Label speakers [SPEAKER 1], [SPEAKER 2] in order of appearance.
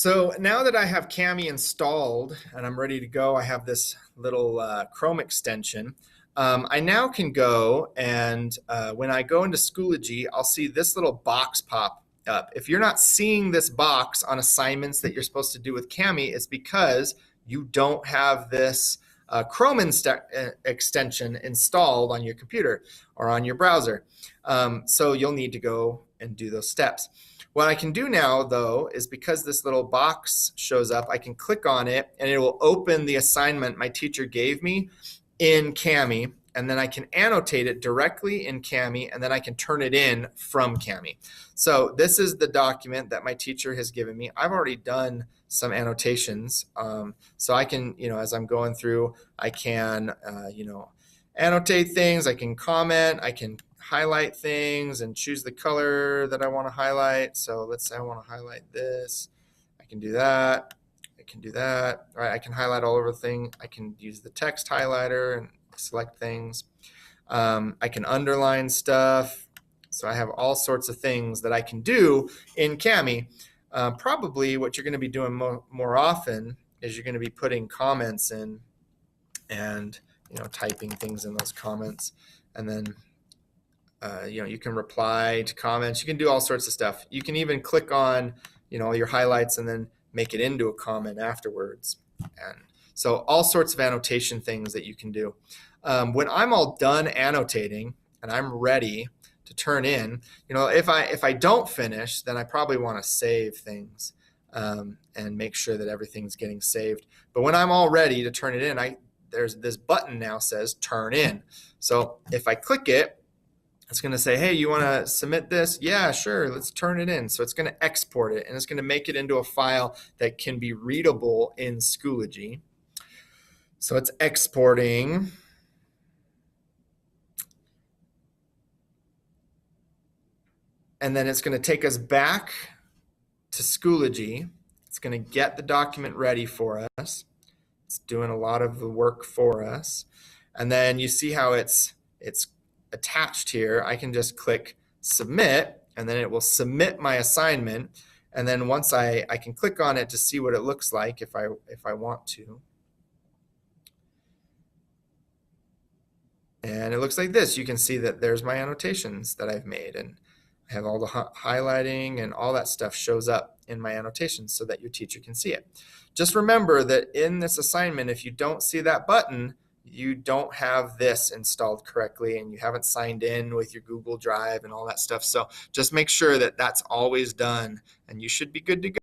[SPEAKER 1] So now that I have Cami installed and I'm ready to go, I have this little Chrome extension. I now can go and when I go into Schoology, I'll see this little box pop up. If you're not seeing this box on assignments that you're supposed to do with Cami, it's because you don't have this Chrome extension installed on your computer or on your browser. So you'll need to go and do those steps. What I can do now, though, is because this little box shows up, I can click on it and it will open the assignment my teacher gave me in Cami, and then I can annotate it directly in Cami, and then I can turn it in from Cami. So this is the document that my teacher has given me. I've already done some annotations. So I can, as I'm going through, I can, annotate things, I can comment, I can highlight things and choose the color that I want to highlight. So let's say I want to highlight this. I can do that. I can do that. All right, I can highlight all over the thing. I can use the text highlighter and select things. I can underline stuff. So I have all sorts of things that I can do in Cami. Probably what you're going to be doing more often is you're going to be putting comments in and typing things in those comments, and then you can reply to comments. You can do all sorts of stuff. You can even click on your highlights and then make it into a comment afterwards. And so all sorts of annotation things that you can do. When I'm all done annotating and I'm ready to turn in, if I don't finish, then I probably want to save things and make sure that everything's getting saved. But when I'm all ready to turn it in, there's this button now says turn in. So if I click it, it's going to say, hey, you want to submit this? Yeah, sure. Let's turn it in. So it's going to export it, and it's going to make it into a file that can be readable in Schoology. So it's exporting. And then it's going to take us back to Schoology. It's going to get the document ready for us. It's doing a lot of the work for us. And then you see how it's attached here. I can just click submit, and then it will submit my assignment. And then once I can click on it to see what it looks like if I want to. And it looks like this. You can see that there's my annotations that I've made, and I have all the highlighting and all that stuff shows up in my annotations so that your teacher can see it. Just remember that in this assignment, if you don't see that button, you don't have this installed correctly and you haven't signed in with your Google Drive and all that stuff. So just make sure that that's always done, and you should be good to go.